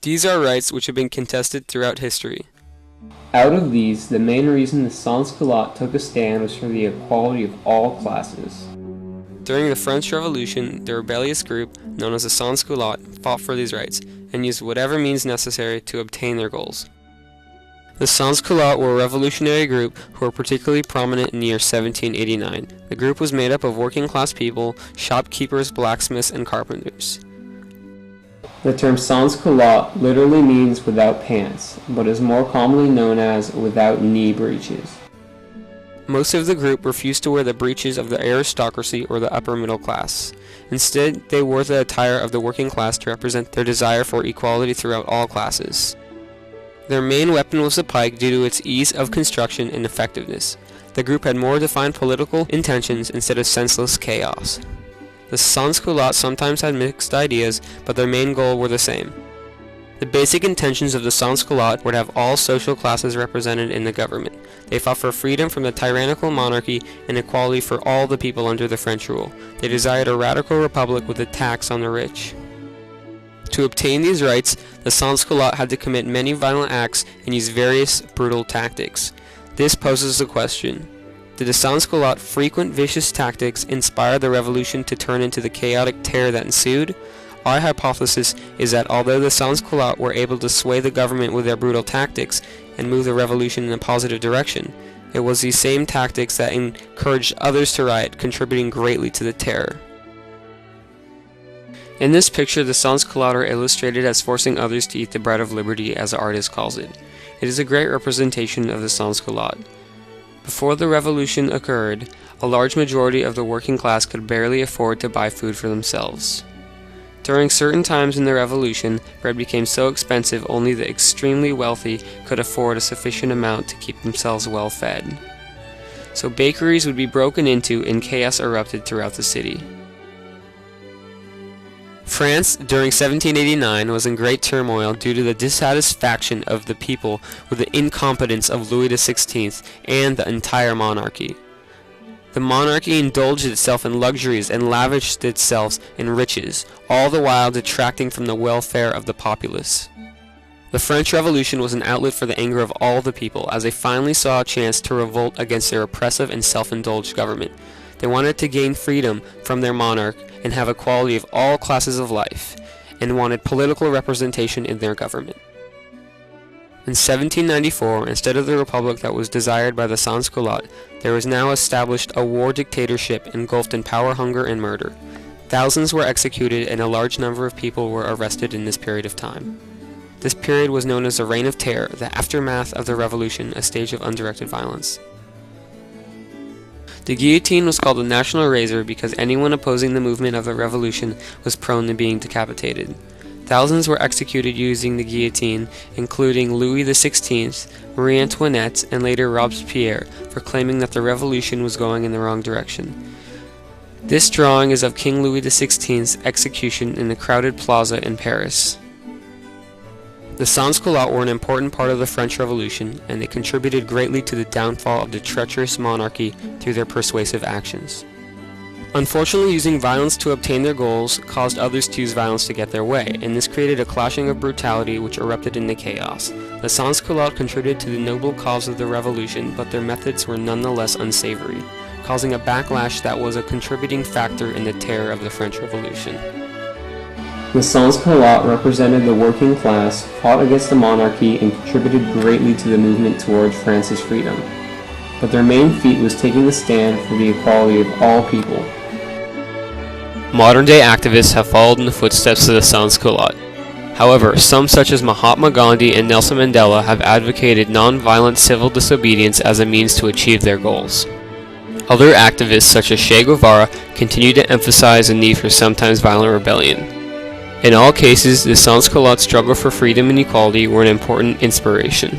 These are rights which have been contested throughout history. Out of these, the main reason the Sans Culottes took a stand was for the equality of all classes. During the French Revolution, the rebellious group, known as the Sans Culottes, fought for these rights, and used whatever means necessary to obtain their goals. The Sans Culottes were a revolutionary group who were particularly prominent in the year 1789. The group was made up of working-class people, shopkeepers, blacksmiths, and carpenters. The term sans culotte literally means without pants, but is more commonly known as without knee breeches. Most of the group refused to wear the breeches of the aristocracy or the upper middle class. Instead, they wore the attire of the working class to represent their desire for equality throughout all classes. Their main weapon was the pike due to its ease of construction and effectiveness. The group had more defined political intentions instead of senseless chaos. The Sans Culottes sometimes had mixed ideas, but their main goal were the same. The basic intentions of the Sans Culottes were to have all social classes represented in the government. They fought for freedom from the tyrannical monarchy and equality for all the people under the French rule. They desired a radical republic with a tax on the rich. To obtain these rights, the Sans Culottes had to commit many violent acts and use various brutal tactics. This poses the question: did the Sans Culottes' frequent vicious tactics inspire the revolution to turn into the chaotic terror that ensued? Our hypothesis is that although the Sans Culottes were able to sway the government with their brutal tactics and move the revolution in a positive direction, it was these same tactics that encouraged others to riot, contributing greatly to the terror. In this picture, the Sans Culottes are illustrated as forcing others to eat the bread of liberty, as the artist calls it. It is a great representation of the Sans Culottes. Before the revolution occurred, a large majority of the working class could barely afford to buy food for themselves. During certain times in the revolution, bread became so expensive only the extremely wealthy could afford a sufficient amount to keep themselves well fed. So bakeries would be broken into and chaos erupted throughout the city. France, during 1789, was in great turmoil due to the dissatisfaction of the people with the incompetence of Louis XVI and the entire monarchy. The monarchy indulged itself in luxuries and lavished itself in riches, all the while detracting from the welfare of the populace. The French Revolution was an outlet for the anger of all the people, as they finally saw a chance to revolt against their oppressive and self-indulged government. They wanted to gain freedom from their monarch and have equality of all classes of life, and wanted political representation in their government. In 1794, instead of the republic that was desired by the Sans Culottes, there was now established a war dictatorship engulfed in power, hunger, and murder. Thousands were executed and a large number of people were arrested in this period of time. This period was known as the Reign of Terror, the aftermath of the revolution, a stage of undirected violence. The guillotine was called the national razor because anyone opposing the movement of the revolution was prone to being decapitated. Thousands were executed using the guillotine, including Louis XVI, Marie Antoinette, and later Robespierre, for claiming that the revolution was going in the wrong direction. This drawing is of King Louis XVI's execution in the crowded plaza in Paris. The Sans Culottes were an important part of the French Revolution, and they contributed greatly to the downfall of the treacherous monarchy through their persuasive actions. Unfortunately, using violence to obtain their goals caused others to use violence to get their way, and this created a clashing of brutality which erupted into chaos. The Sans Culottes contributed to the noble cause of the revolution, but their methods were nonetheless unsavory, causing a backlash that was a contributing factor in the terror of the French Revolution. The Sans Culottes represented the working class, fought against the monarchy, and contributed greatly to the movement towards France's freedom. But their main feat was taking a stand for the equality of all people. Modern-day activists have followed in the footsteps of the Sans Culottes. However, some such as Mahatma Gandhi and Nelson Mandela have advocated non-violent civil disobedience as a means to achieve their goals. Other activists such as Che Guevara continue to emphasize the need for sometimes violent rebellion. In all cases, the Sans Culottes' struggle for freedom and equality were an important inspiration.